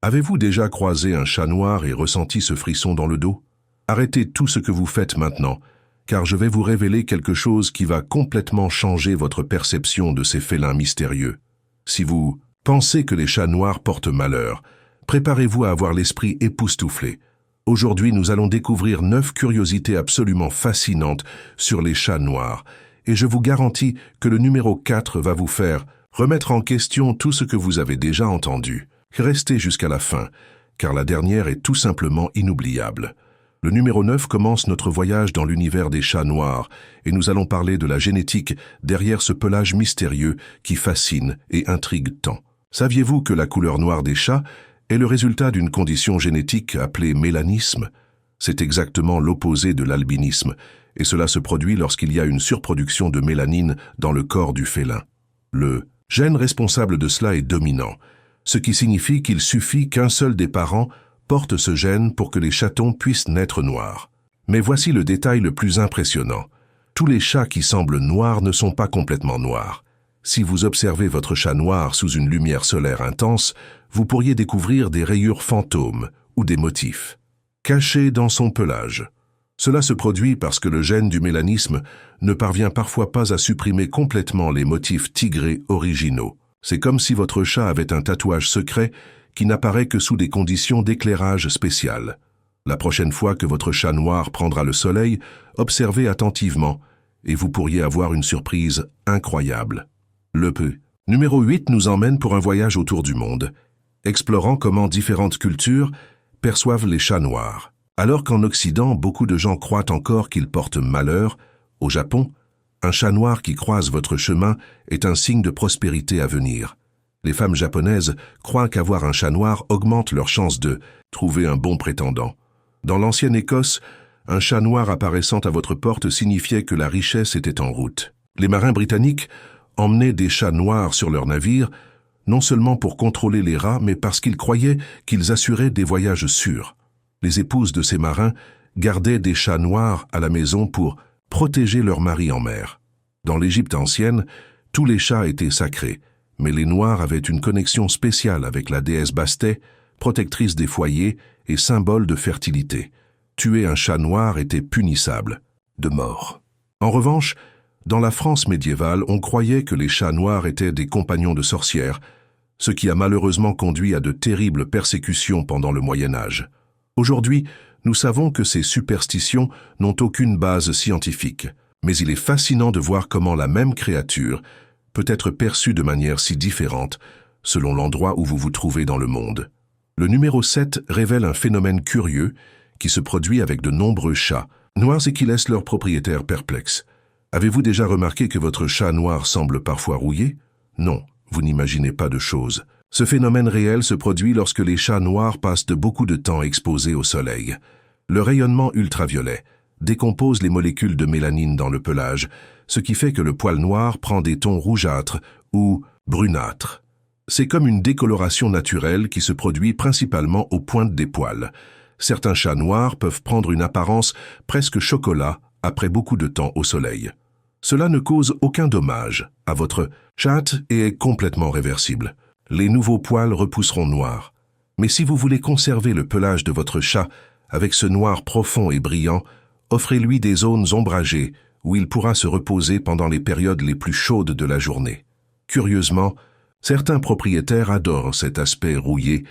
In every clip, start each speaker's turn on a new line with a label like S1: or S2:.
S1: Avez-vous déjà croisé un chat noir et ressenti ce frisson dans le dos? Arrêtez tout ce que vous faites maintenant, car je vais vous révéler quelque chose qui va complètement changer votre perception de ces félins mystérieux. Si vous pensez que les chats noirs portent malheur, préparez-vous à avoir l'esprit époustouflé. Aujourd'hui, nous allons découvrir 9 curiosités absolument fascinantes sur les chats noirs, et je vous garantis que le numéro 4 va vous faire remettre en question tout ce que vous avez déjà entendu. Restez jusqu'à la fin, car la dernière est tout simplement inoubliable. Le numéro 9 commence notre voyage dans l'univers des chats noirs, et nous allons parler de la génétique derrière ce pelage mystérieux qui fascine et intrigue tant. Saviez-vous que la couleur noire des chats est le résultat d'une condition génétique appelée mélanisme? C'est exactement l'opposé de l'albinisme, et cela se produit lorsqu'il y a une surproduction de mélanine dans le corps du félin. Le gène responsable de cela est dominant, ce qui signifie qu'il suffit qu'un seul des parents porte ce gène pour que les chatons puissent naître noirs. Mais voici le détail le plus impressionnant. Tous les chats qui semblent noirs ne sont pas complètement noirs. Si vous observez votre chat noir sous une lumière solaire intense, vous pourriez découvrir des rayures fantômes ou des motifs cachés dans son pelage. Cela se produit parce que le gène du mélanisme ne parvient parfois pas à supprimer complètement les motifs tigrés originaux. C'est comme si votre chat avait un tatouage secret qui n'apparaît que sous des conditions d'éclairage spéciales. La prochaine fois que votre chat noir prendra le soleil, observez attentivement et vous pourriez avoir une surprise incroyable. Le numéro 8 nous emmène pour un voyage autour du monde, explorant comment différentes cultures perçoivent les chats noirs. Alors qu'en Occident, beaucoup de gens croient encore qu'ils portent malheur, au Japon, un chat noir qui croise votre chemin est un signe de prospérité à venir. Les femmes japonaises croient qu'avoir un chat noir augmente leurs chances de trouver un bon prétendant. Dans l'ancienne Écosse, un chat noir apparaissant à votre porte signifiait que la richesse était en route. Les marins britanniques emmenaient des chats noirs sur leurs navires, non seulement pour contrôler les rats, mais parce qu'ils croyaient qu'ils assuraient des voyages sûrs. Les épouses de ces marins gardaient des chats noirs à la maison pour protéger leurs maris en mer. Dans l'Égypte ancienne, tous les chats étaient sacrés, mais les noirs avaient une connexion spéciale avec la déesse Bastet, protectrice des foyers et symbole de fertilité. Tuer un chat noir était punissable, de mort. En revanche, dans la France médiévale, on croyait que les chats noirs étaient des compagnons de sorcières, ce qui a malheureusement conduit à de terribles persécutions pendant le Moyen-Âge. Aujourd'hui, nous savons que ces superstitions n'ont aucune base scientifique, mais il est fascinant de voir comment la même créature peut être perçue de manière si différente selon l'endroit où vous vous trouvez dans le monde. Le numéro 7 révèle un phénomène curieux qui se produit avec de nombreux chats noirs et qui laissent leurs propriétaires perplexes. Avez-vous déjà remarqué que votre chat noir semble parfois rouillé? Non, vous n'imaginez pas de choses. Ce phénomène réel se produit lorsque les chats noirs passent de beaucoup de temps exposés au soleil. Le rayonnement ultraviolet décompose les molécules de mélanine dans le pelage, ce qui fait que le poil noir prend des tons rougeâtres ou brunâtres. C'est comme une décoloration naturelle qui se produit principalement aux pointes des poils. Certains chats noirs peuvent prendre une apparence presque chocolat après beaucoup de temps au soleil. Cela ne cause aucun dommage à votre chat et est complètement réversible. Les nouveaux poils repousseront noirs. Mais si vous voulez conserver le pelage de votre chat avec ce noir profond et brillant, offrez-lui des zones ombragées où il pourra se reposer pendant les périodes les plus chaudes de la journée. Curieusement, certains propriétaires adorent cet aspect rouillé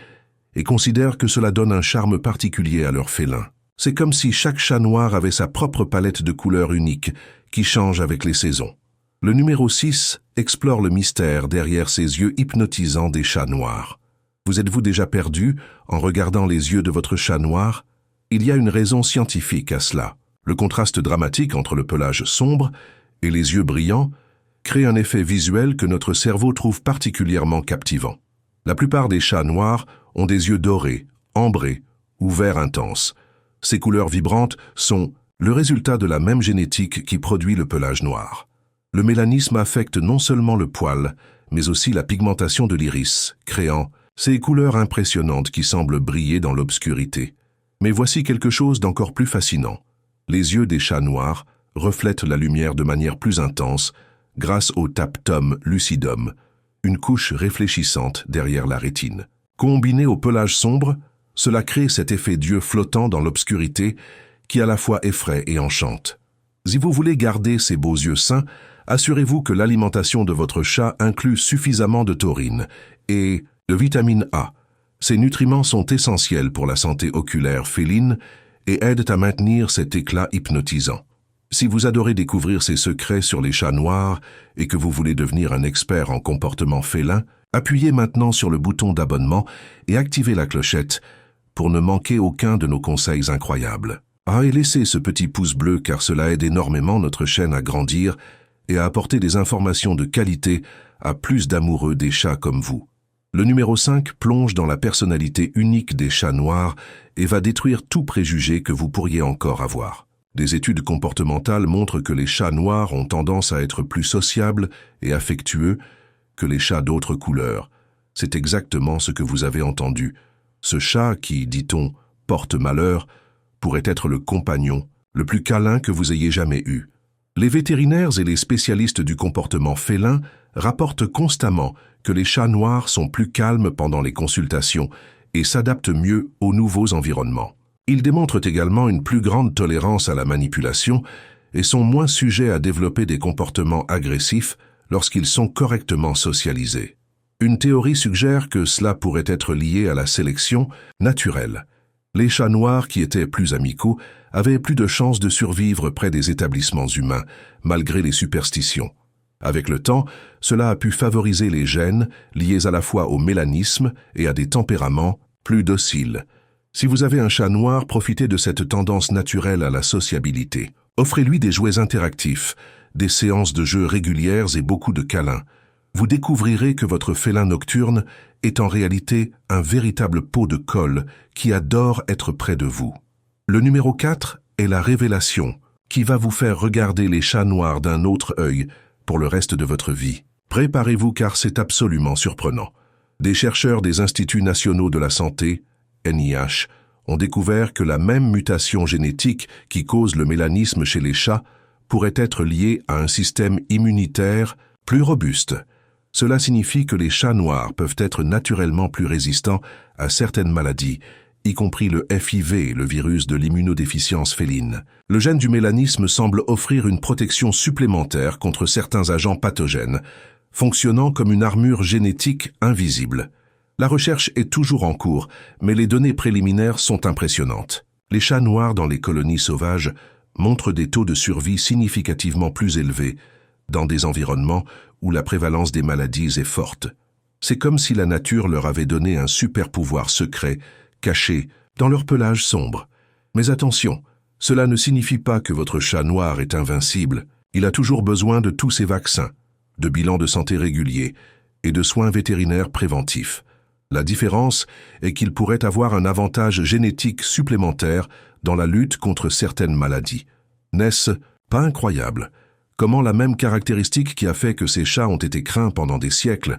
S1: et considèrent que cela donne un charme particulier à leur félin. C'est comme si chaque chat noir avait sa propre palette de couleurs unique qui change avec les saisons. Le numéro 6 explore le mystère derrière ces yeux hypnotisants des chats noirs. Vous êtes-vous déjà perdu en regardant les yeux de votre chat noir? Il y a une raison scientifique à cela. Le contraste dramatique entre le pelage sombre et les yeux brillants crée un effet visuel que notre cerveau trouve particulièrement captivant. La plupart des chats noirs ont des yeux dorés, ambrés ou vert intense. Ces couleurs vibrantes sont le résultat de la même génétique qui produit le pelage noir. Le mélanisme affecte non seulement le poil, mais aussi la pigmentation de l'iris, créant ces couleurs impressionnantes qui semblent briller dans l'obscurité. Mais voici quelque chose d'encore plus fascinant. Les yeux des chats noirs reflètent la lumière de manière plus intense grâce au tapetum lucidum, une couche réfléchissante derrière la rétine. Combiné au pelage sombre, cela crée cet effet d'yeux flottant dans l'obscurité qui à la fois effraie et enchante. Si vous voulez garder ces beaux yeux sains, assurez-vous que l'alimentation de votre chat inclut suffisamment de taurine et de vitamine A. Ces nutriments sont essentiels pour la santé oculaire féline et aident à maintenir cet éclat hypnotisant. Si vous adorez découvrir ces secrets sur les chats noirs et que vous voulez devenir un expert en comportement félin, appuyez maintenant sur le bouton d'abonnement et activez la clochette pour ne manquer aucun de nos conseils incroyables. Et laissez ce petit pouce bleu car cela aide énormément notre chaîne à grandir et à apporter des informations de qualité à plus d'amoureux des chats comme vous. Le numéro 5 plonge dans la personnalité unique des chats noirs et va détruire tout préjugé que vous pourriez encore avoir. Des études comportementales montrent que les chats noirs ont tendance à être plus sociables et affectueux que les chats d'autres couleurs. C'est exactement ce que vous avez entendu. Ce chat qui, dit-on, porte malheur, pourrait être le compagnon le plus câlin que vous ayez jamais eu. Les vétérinaires et les spécialistes du comportement félin rapportent constamment que les chats noirs sont plus calmes pendant les consultations et s'adaptent mieux aux nouveaux environnements. Ils démontrent également une plus grande tolérance à la manipulation et sont moins sujets à développer des comportements agressifs lorsqu'ils sont correctement socialisés. Une théorie suggère que cela pourrait être lié à la sélection naturelle. Les chats noirs qui étaient plus amicaux avaient plus de chances de survivre près des établissements humains, malgré les superstitions. Avec le temps, cela a pu favoriser les gènes liés à la fois au mélanisme et à des tempéraments plus dociles. Si vous avez un chat noir, profitez de cette tendance naturelle à la sociabilité. Offrez-lui des jouets interactifs, des séances de jeux régulières et beaucoup de câlins. Vous découvrirez que votre félin nocturne est en réalité un véritable pot de colle qui adore être près de vous. Le numéro 4 est la révélation, qui va vous faire regarder les chats noirs d'un autre œil pour le reste de votre vie. Préparez-vous car c'est absolument surprenant. Des chercheurs des Instituts nationaux de la santé, NIH, ont découvert que la même mutation génétique qui cause le mélanisme chez les chats pourrait être liée à un système immunitaire plus robuste. Cela signifie que les chats noirs peuvent être naturellement plus résistants à certaines maladies, y compris le FIV, le virus de l'immunodéficience féline. Le gène du mélanisme semble offrir une protection supplémentaire contre certains agents pathogènes, fonctionnant comme une armure génétique invisible. La recherche est toujours en cours, mais les données préliminaires sont impressionnantes. Les chats noirs dans les colonies sauvages montrent des taux de survie significativement plus élevés dans des environnements où la prévalence des maladies est forte. C'est comme si la nature leur avait donné un super pouvoir secret, caché dans leur pelage sombre. Mais attention, cela ne signifie pas que votre chat noir est invincible. Il a toujours besoin de tous ses vaccins, de bilans de santé réguliers et de soins vétérinaires préventifs. La différence est qu'il pourrait avoir un avantage génétique supplémentaire dans la lutte contre certaines maladies. N'est-ce pas incroyable? Comment la même caractéristique qui a fait que ces chats ont été craints pendant des siècles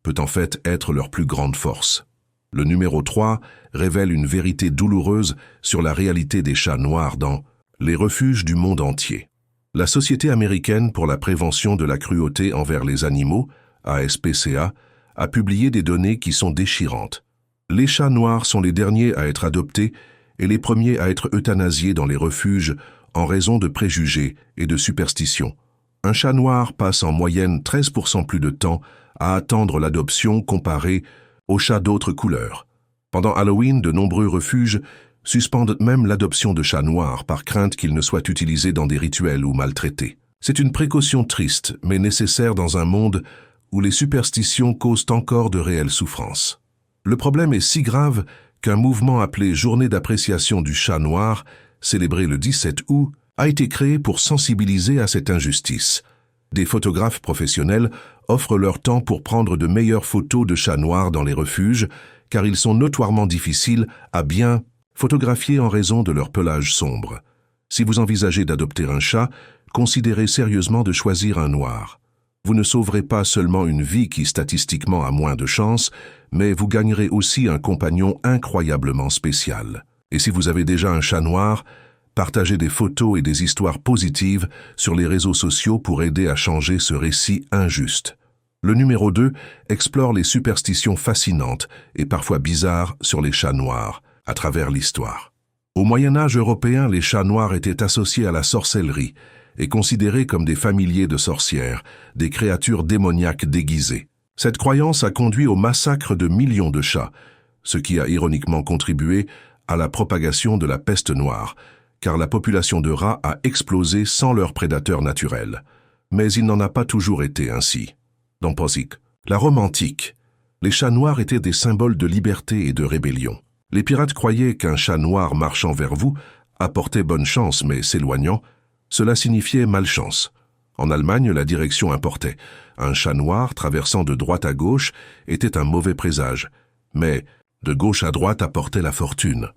S1: peut en fait être leur plus grande force. Le numéro 3 révèle une vérité douloureuse sur la réalité des chats noirs dans les refuges du monde entier. La Société américaine pour la prévention de la cruauté envers les animaux, ASPCA, a publié des données qui sont déchirantes. Les chats noirs sont les derniers à être adoptés et les premiers à être euthanasiés dans les refuges en raison de préjugés et de superstitions. Un chat noir passe en moyenne 13% plus de temps à attendre l'adoption comparé aux chats d'autres couleurs. Pendant Halloween, de nombreux refuges suspendent même l'adoption de chats noirs par crainte qu'ils ne soient utilisés dans des rituels ou maltraités. C'est une précaution triste, mais nécessaire dans un monde où les superstitions causent encore de réelles souffrances. Le problème est si grave qu'un mouvement appelé Journée d'appréciation du chat noir, célébré le 17 août, a été créé pour sensibiliser à cette injustice. Des photographes professionnels offrent leur temps pour prendre de meilleures photos de chats noirs dans les refuges, car ils sont notoirement difficiles à bien photographier en raison de leur pelage sombre. Si vous envisagez d'adopter un chat, considérez sérieusement de choisir un noir. Vous ne sauverez pas seulement une vie qui statistiquement a moins de chance, mais vous gagnerez aussi un compagnon incroyablement spécial. Et si vous avez déjà un chat noir, partagez des photos et des histoires positives sur les réseaux sociaux pour aider à changer ce récit injuste. Le numéro 2 explore les superstitions fascinantes et parfois bizarres sur les chats noirs à travers l'histoire. Au Moyen-Âge européen, les chats noirs étaient associés à la sorcellerie et considérés comme des familiers de sorcières, des créatures démoniaques déguisées. Cette croyance a conduit au massacre de millions de chats, ce qui a ironiquement contribué à la propagation de la peste noire, car la population de rats a explosé sans leurs prédateurs naturels. Mais il n'en a pas toujours été ainsi. Dans Posic, la Rome antique, les chats noirs étaient des symboles de liberté et de rébellion. Les pirates croyaient qu'un chat noir marchant vers vous apportait bonne chance, mais s'éloignant, cela signifiait malchance. En Allemagne, la direction importait. Un chat noir traversant de droite à gauche était un mauvais présage, mais de gauche à droite apportait la fortune.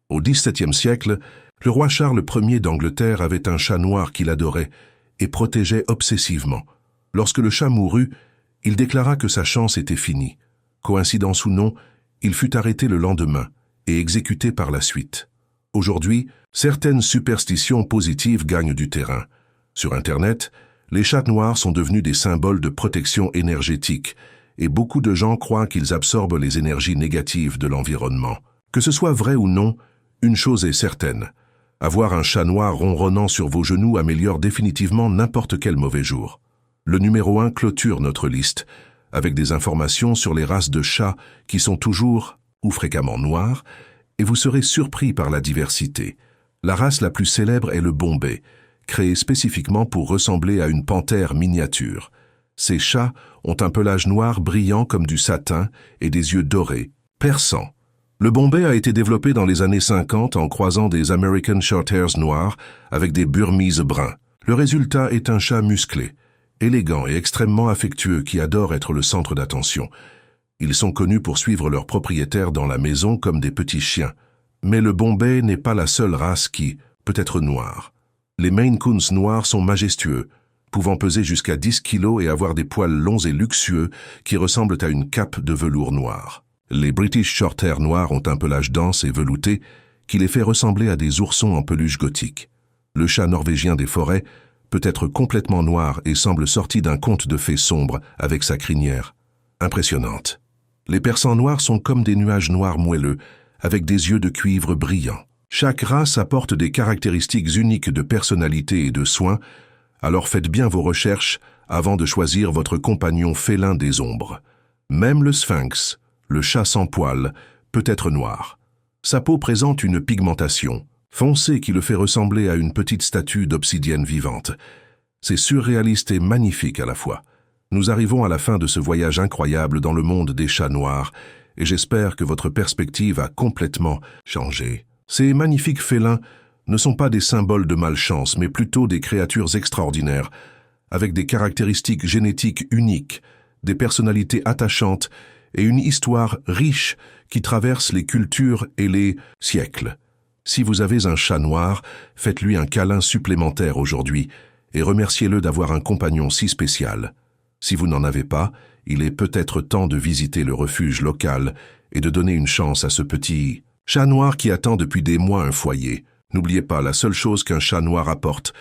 S1: Au XVIIe siècle, le roi Charles Ier d'Angleterre avait un chat noir qu'il adorait et protégeait obsessivement. Lorsque le chat mourut, il déclara que sa chance était finie. Coïncidence ou non, il fut arrêté le lendemain et exécuté par la suite. Aujourd'hui, certaines superstitions positives gagnent du terrain. Sur Internet, les chats noirs sont devenus des symboles de protection énergétique et beaucoup de gens croient qu'ils absorbent les énergies négatives de l'environnement. Que ce soit vrai ou non, une chose est certaine. Avoir un chat noir ronronnant sur vos genoux améliore définitivement n'importe quel mauvais jour. Le numéro 1 clôture notre liste, avec des informations sur les races de chats qui sont toujours ou fréquemment noirs, et vous serez surpris par la diversité. La race la plus célèbre est le Bombay, créé spécifiquement pour ressembler à une panthère miniature. Ces chats ont un pelage noir brillant comme du satin et des yeux dorés, perçants. Le Bombay a été développé dans les années 50 en croisant des American Shorthairs noirs avec des Burmese bruns. Le résultat est un chat musclé, élégant et extrêmement affectueux qui adore être le centre d'attention. Ils sont connus pour suivre leurs propriétaires dans la maison comme des petits chiens. Mais le Bombay n'est pas la seule race qui peut être noire. Les Maine Coons noirs sont majestueux, pouvant peser jusqu'à 10 kilos et avoir des poils longs et luxueux qui ressemblent à une cape de velours noir. Les British Shorthair noirs ont un pelage dense et velouté qui les fait ressembler à des oursons en peluche gothique. Le chat norvégien des forêts peut être complètement noir et semble sorti d'un conte de fées sombre avec sa crinière. Impressionnante. Les persans noirs sont comme des nuages noirs moelleux, avec des yeux de cuivre brillants. Chaque race apporte des caractéristiques uniques de personnalité et de soins, alors faites bien vos recherches avant de choisir votre compagnon félin des ombres. Même le sphinx, le chat sans poils, peut être noir. Sa peau présente une pigmentation foncée qui le fait ressembler à une petite statue d'obsidienne vivante. C'est surréaliste et magnifique à la fois. Nous arrivons à la fin de ce voyage incroyable dans le monde des chats noirs et j'espère que votre perspective a complètement changé. Ces magnifiques félins ne sont pas des symboles de malchance, mais plutôt des créatures extraordinaires, avec des caractéristiques génétiques uniques, des personnalités attachantes et une histoire riche qui traverse les cultures et les siècles. Si vous avez un chat noir, faites-lui un câlin supplémentaire aujourd'hui et remerciez-le d'avoir un compagnon si spécial. Si vous n'en avez pas, il est peut-être temps de visiter le refuge local et de donner une chance à ce petit chat noir qui attend depuis des mois un foyer. N'oubliez pas, la seule chose qu'un chat noir apporte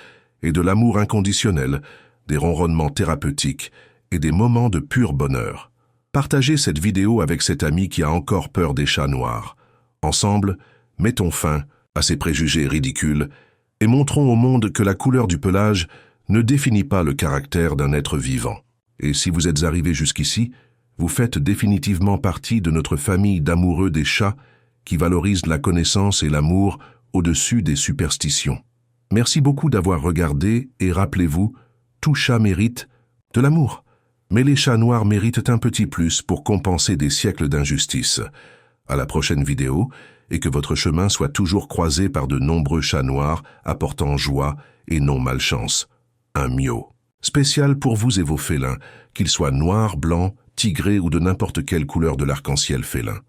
S1: est de l'amour inconditionnel, des ronronnements thérapeutiques et des moments de pur bonheur. Partagez cette vidéo avec cet ami qui a encore peur des chats noirs. Ensemble, mettons fin à ces préjugés ridicules et montrons au monde que la couleur du pelage ne définit pas le caractère d'un être vivant. Et si vous êtes arrivé jusqu'ici, vous faites définitivement partie de notre famille d'amoureux des chats qui valorisent la connaissance et l'amour au-dessus des superstitions. Merci beaucoup d'avoir regardé et rappelez-vous, tout chat mérite de l'amour. Mais les chats noirs méritent un petit plus pour compenser des siècles d'injustice. À la prochaine vidéo, et que votre chemin soit toujours croisé par de nombreux chats noirs apportant joie et non malchance. Un mio spécial pour vous et vos félins, qu'ils soient noirs, blancs, tigrés ou de n'importe quelle couleur de l'arc-en-ciel félin.